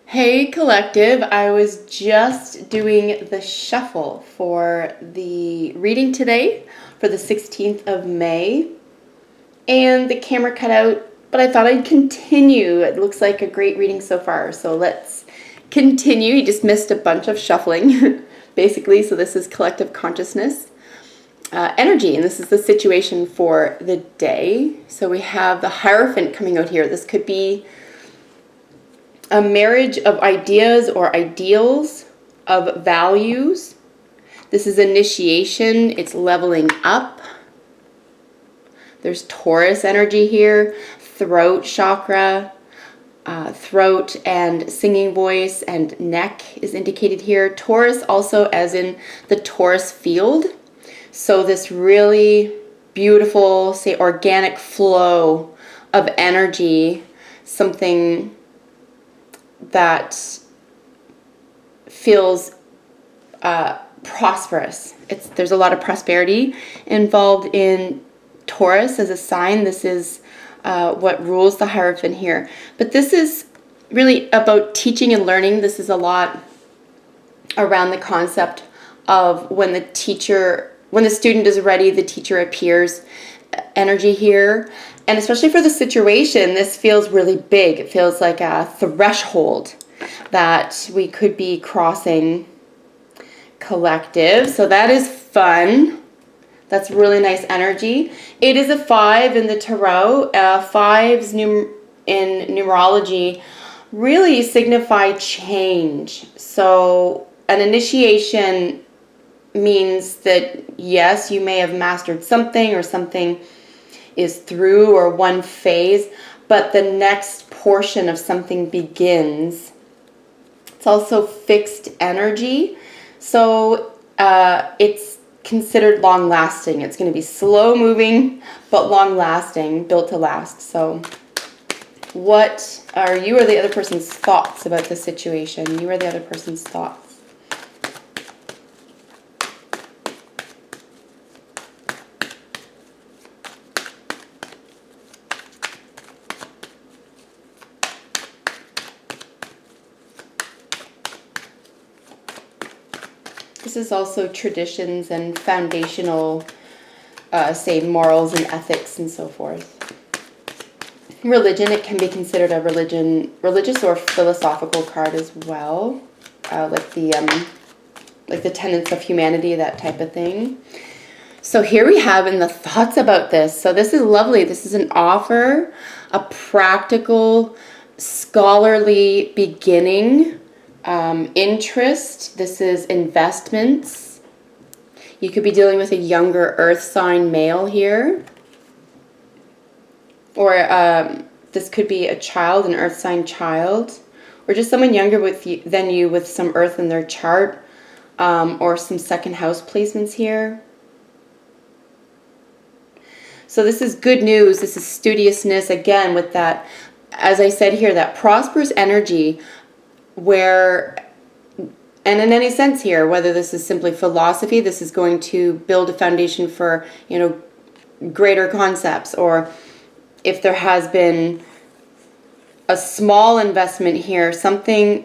Hey collective, I was just doing the shuffle for the reading today for the 16th of May and the camera cut out, but I thought I'd continue. It looks like a great reading so far, so let's continue. You just missed a bunch of shuffling basically, so this is collective consciousness energy, and this is the situation for the day. So we have the Hierophant coming out here. This could be a marriage of ideas or ideals, of values. This is initiation, it's leveling up. There's Taurus energy here, throat chakra, throat and singing voice and neck is indicated here. Taurus also as in the Taurus field. So this really beautiful, say, organic flow of energy, something that feels prosperous. There's a lot of prosperity involved in Taurus as a sign. This is what rules the Hierophant here. But this is really about teaching and learning. This is a lot around the concept of when the student is ready, the teacher appears energy here. And especially for the situation, this feels really big. It feels like a threshold that we could be crossing, collective. So that is fun. That's really nice energy. It is a 5 in the tarot. Fives in numerology really signify change. So an initiation means that yes, you may have mastered something, or something is through, or one phase, but the next portion of something begins. It's also fixed energy, so it's considered long-lasting. It's going to be slow-moving, but long-lasting, built to last. So what are you or the other person's thoughts about the situation? You or the other person's thoughts. This is also traditions and foundational, say, morals and ethics and so forth. Religion, it can be considered a religious or philosophical card as well, like the tenets of humanity, that type of thing. So here we have in the thoughts about this. So this is lovely. This is an offer, a practical, scholarly beginning. Interest, this is investments. You could be dealing with a younger earth sign male here. Or this could be a child, an earth sign child. Or just someone younger than you with some earth in their chart. Or some second house placements here. So this is good news. This is studiousness, again, with that, as I said here, that prosperous energy where, and in any sense here, whether this is simply philosophy, this is going to build a foundation for, greater concepts, or if there has been a small investment here, something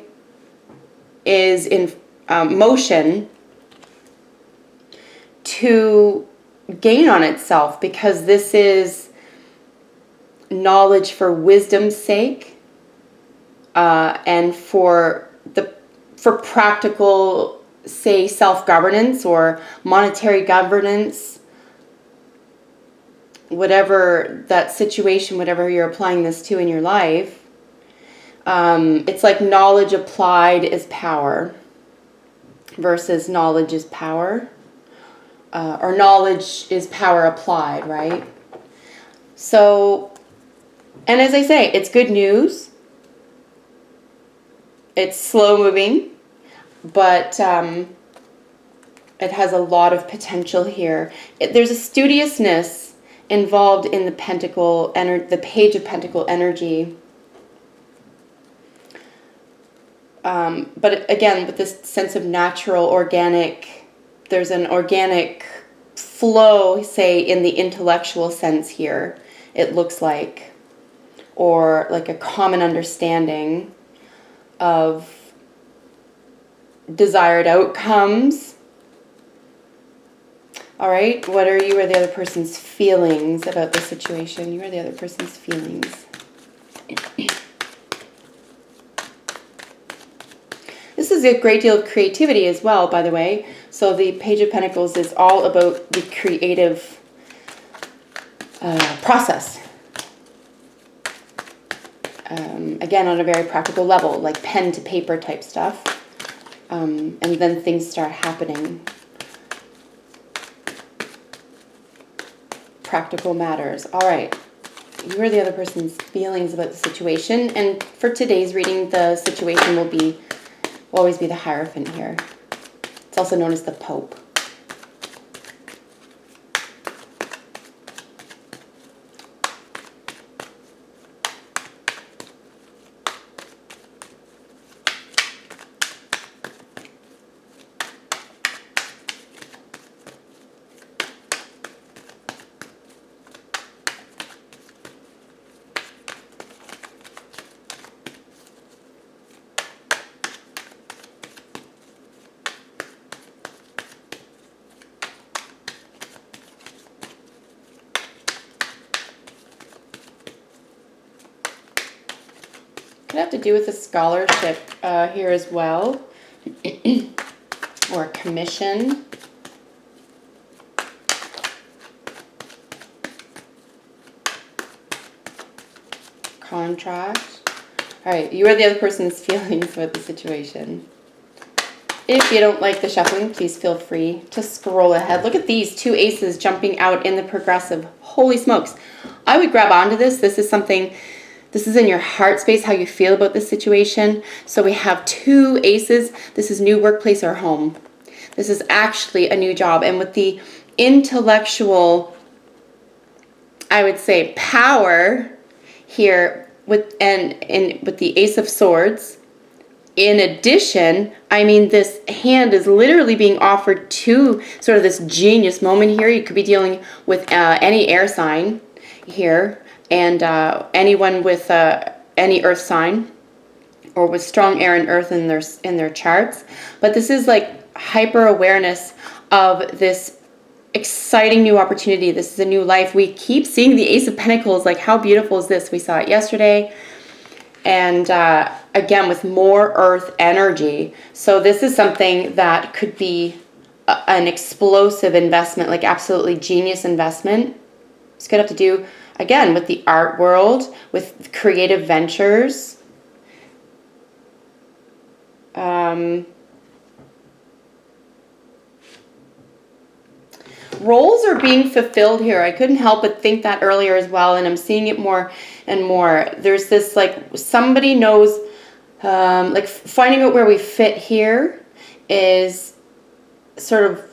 is in motion to gain on itself, because this is knowledge for wisdom's sake. And for practical, say, self-governance or monetary governance, whatever that situation, whatever you're applying this to in your life, it's like knowledge applied is power versus knowledge is power, or knowledge is power applied, right? So, and as I say, it's good news. It's slow moving, but it has a lot of potential here. There's a studiousness involved in the Page of Pentacle energy. But again, with this sense of natural, organic, there's an organic flow, say, in the intellectual sense here, it looks like, or like a common understanding of desired outcomes. All right, what are you or the other person's feelings about the situation? You or the other person's feelings. This is a great deal of creativity as well, by the way. So the Page of Pentacles is all about the creative process. Again, on a very practical level, like pen to paper type stuff. And then things start happening. Practical matters. All right. You or the other person's feelings about the situation. And for today's reading, the situation will always be the Hierophant here. It's also known as the Pope. Could have to do with a scholarship here as well, or a commission. Contract. All right, you or the other person's feelings about the situation. If you don't like the shuffling, please feel free to scroll ahead. Look at these two aces jumping out in the progressive. Holy smokes. I would grab onto this. This is in your heart space, how you feel about this situation. So we have two aces. This is new workplace or home. This is actually a new job. And with the intellectual, I would say, power here with the Ace of Swords, in addition, I mean, this hand is literally being offered to sort of this genius moment here. You could be dealing with any air sign here, and anyone with any earth sign, or with strong air and earth in their charts. But this is like hyper awareness of this exciting new opportunity. This is a new life. We keep seeing the Ace of Pentacles. Like, how beautiful is this? We saw it yesterday. And again, with more earth energy. So this is something that could be an explosive investment, like absolutely genius investment. It's going to have to do, again, with the art world, with creative ventures. Roles are being fulfilled here. I couldn't help but think that earlier as well, and I'm seeing it more and more. There's this, like, somebody knows, like, finding out where we fit here is sort of,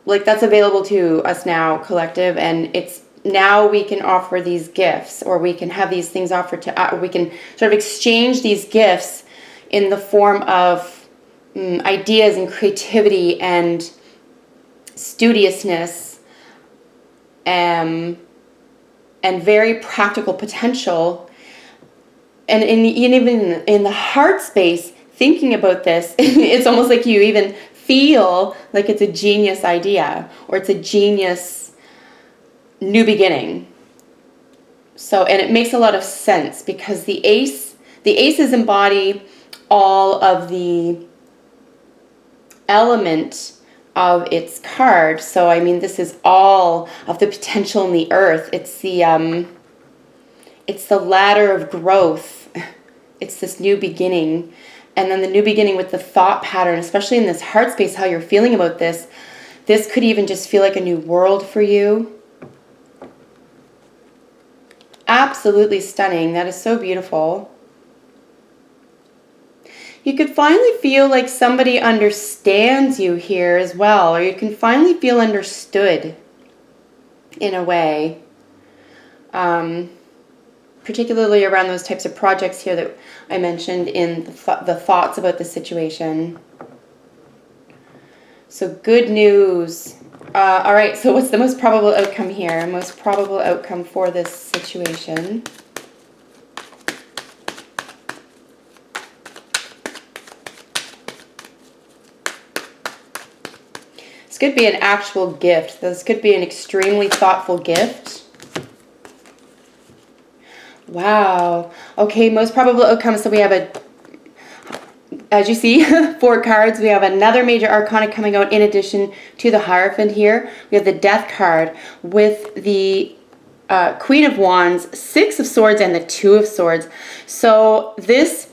like, that's available to us now, collective, and it's now we can offer these gifts, or we can have these things offered to, we can sort of exchange these gifts in the form of ideas and creativity and studiousness, and very practical potential. And even in the heart space, thinking about this, it's almost like you even feel like it's a genius idea, or it's a genius new beginning. So, and it makes a lot of sense, because the aces embody all of the element of its card. So I mean, this is all of the potential in the earth. It's the ladder of growth. It's this new beginning. And then the new beginning with the thought pattern, especially in this heart space, how you're feeling about this. This could even just feel like a new world for you. Absolutely stunning. That is so beautiful. You could finally feel like somebody understands you here as well, or you can finally feel understood in a way. Particularly around those types of projects here that I mentioned in the thoughts about the situation. So good news. All right, so what's the most probable outcome here? Most probable outcome for this situation. This could be an actual gift. This could be an extremely thoughtful gift. Wow. Okay, most probable outcome. So we have as you see, 4 cards. We have another major arcana coming out in addition to the Hierophant here. We have the Death card with the Queen of Wands, 6 of Swords, and the 2 of Swords. So this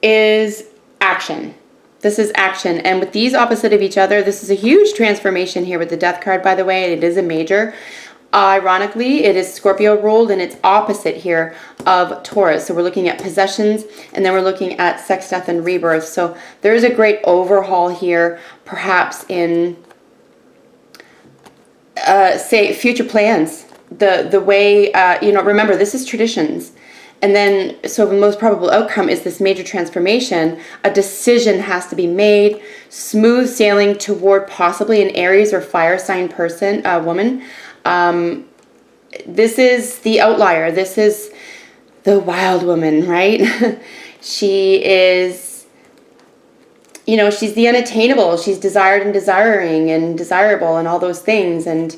is action. This is action. And with these opposite of each other, this is a huge transformation here with the Death card, by the way. It is a major. Ironically, it is Scorpio ruled, and it's opposite here of Taurus. So we're looking at possessions, and then we're looking at sex, death, and rebirth. So there's a great overhaul here, perhaps in, say, future plans. The way, you know, remember, this is traditions. And then, so the most probable outcome is this major transformation. A decision has to be made. Smooth sailing toward possibly an Aries or fire sign person, woman. This is the outlier. This is the wild woman, right? She is, you know, she's the unattainable. She's desired and desiring and desirable and all those things. And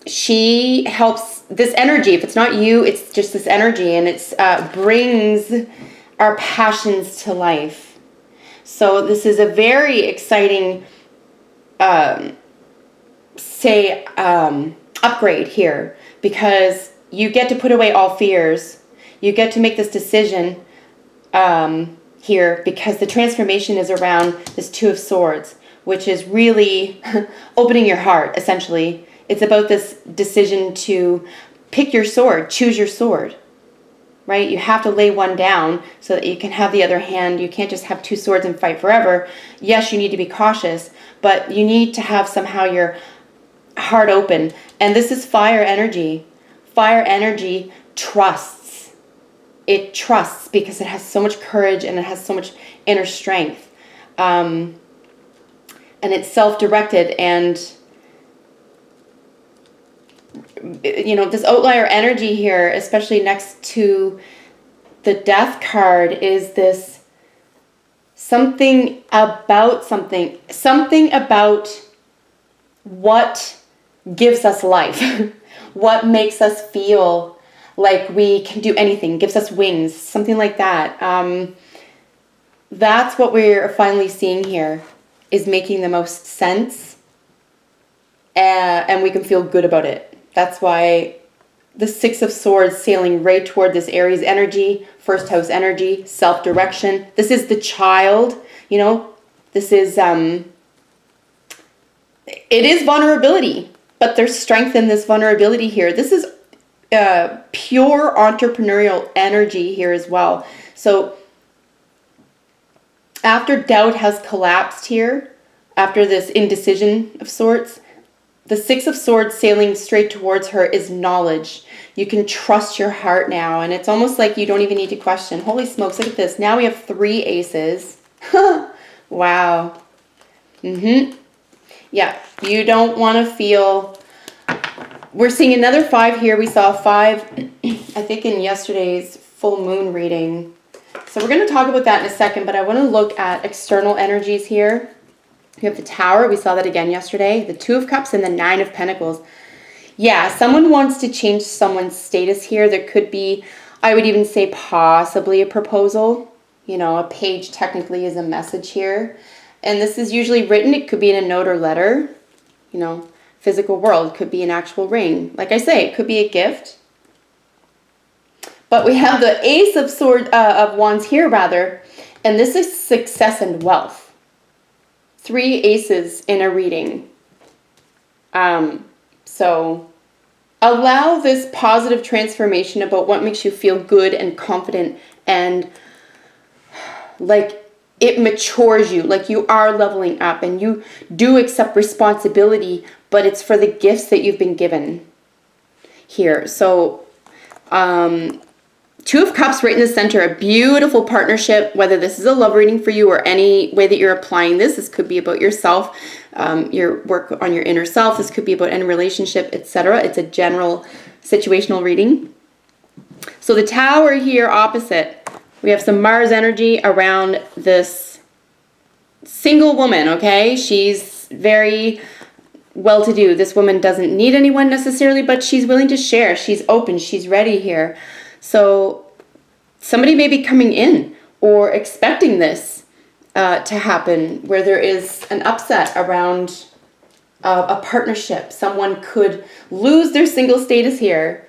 she helps this energy. If it's not you, it's just this energy, and it's brings our passions to life. So this is a very exciting upgrade here, because you get to put away all fears. You get to make this decision here, because the transformation is around this 2 of Swords, which is really opening your heart, essentially. It's about this decision to pick your sword, choose your sword, right? You have to lay one down so that you can have the other hand. You can't just have 2 swords and fight forever. Yes, you need to be cautious, but you need to have somehow your heart open. And this is fire energy. Fire energy trusts. It trusts because it has so much courage and it has so much inner strength. And it's self-directed, and you know, this outlier energy here, especially next to the Death card, is this something about what gives us life, what makes us feel like we can do anything, gives us wings, something like that. That's what we're finally seeing here, is making the most sense, and we can feel good about it. That's why the 6 of Swords sailing right toward this Aries energy, first house energy, self-direction. This is the child, you know, this is, it is vulnerability, but there's strength in this vulnerability here. This is pure entrepreneurial energy here as well. So after doubt has collapsed here, after this indecision of sorts, the 6 of Swords sailing straight towards her is knowledge. You can trust your heart now, and it's almost like you don't even need to question. Holy smokes, look at this. Now we have 3 aces. Wow. Yeah, you don't want to feel... We're seeing another 5 here. We saw 5, I think, in yesterday's full moon reading. So we're going to talk about that in a second, but I want to look at external energies here. You have the Tower. We saw that again yesterday. The 2 of Cups and the 9 of Pentacles. Yeah, someone wants to change someone's status here. There could be, I would even say possibly a proposal. You know, a page technically is a message here. And this is usually written. It could be in a note or letter. You know, physical world. Could be an actual ring. Like I say, it could be a gift. But we have the Ace of Wands here, rather. And this is success and wealth. 3 aces in a reading. So allow this positive transformation about what makes you feel good and confident, and like it matures you, like you are leveling up and you do accept responsibility, but it's for the gifts that you've been given here. So 2 of Cups right in the center, a beautiful partnership, whether this is a love reading for you or any way that you're applying this. This could be about yourself, your work on your inner self. This could be about any relationship, etc. It's a general situational reading. So the Tower here opposite, we have some Mars energy around this single woman, okay? She's very well-to-do. This woman doesn't need anyone necessarily, but she's willing to share. She's open. She's ready here. So somebody may be coming in or expecting this to happen, where there is an upset around a partnership. Someone could lose their single status here.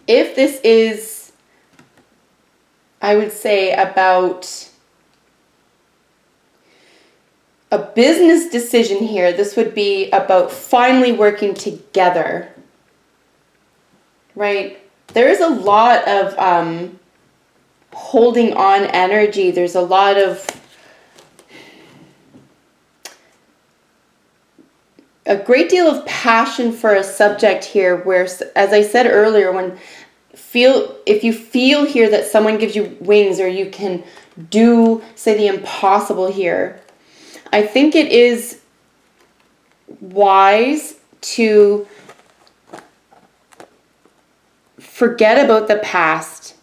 If this is, I would say, about a business decision here, this would be about finally working together, right? There is a lot of holding on energy. There's a lot of a great deal of passion for a subject here, where, as I said earlier, if you feel here that someone gives you wings, or you can do, say, the impossible here, I think it is wise to forget about the past.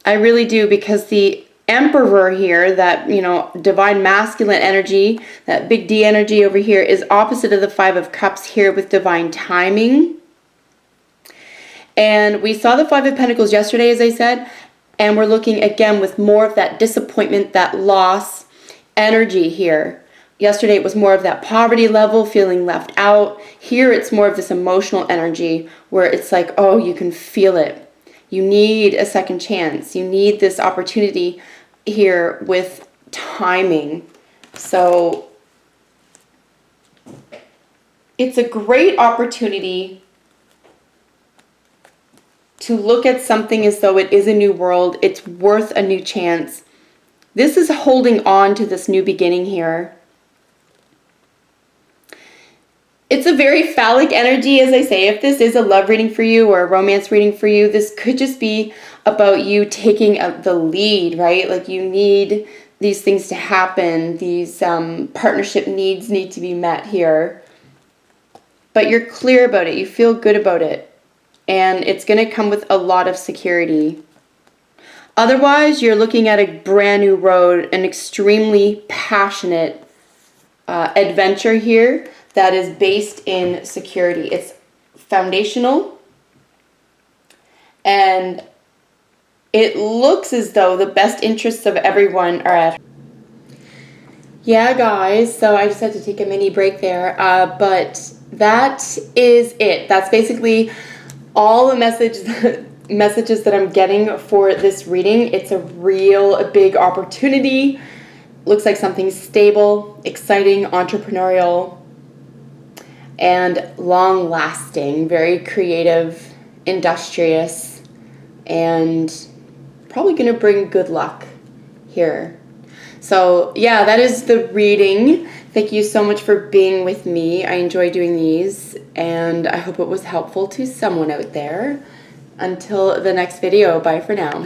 I really do, because the Emperor here, that, you know, divine masculine energy, that big D energy over here, is opposite of the Five of Cups here with divine timing. And we saw the Five of Pentacles yesterday, as I said, and we're looking again with more of that disappointment, that loss energy here. Yesterday it was more of that poverty level, feeling left out. Here it's more of this emotional energy where it's like, oh, you can feel it. You need a second chance. You need this opportunity here with timing. So it's a great opportunity to look at something as though it is a new world. It's worth a new chance. This is holding on to this new beginning here. It's a very phallic energy, as I say. If this is a love reading for you or a romance reading for you, this could just be about you taking the lead, right? Like, you need these things to happen. These partnership needs need to be met here. But you're clear about it. You feel good about it. And it's going to come with a lot of security. Otherwise, you're looking at a brand new road, an extremely passionate adventure here that is based in security. It's foundational, and it looks as though the best interests of everyone are at. Yeah, guys, so I just had to take a mini break there, but that is it. That's basically all the messages that I'm getting for this reading. It's a big opportunity. Looks like something stable, exciting, entrepreneurial, and long-lasting, very creative, industrious, and probably going to bring good luck here. So yeah, that is the reading. Thank you so much for being with me. I enjoy doing these, and I hope it was helpful to someone out there. Until the next video, bye for now.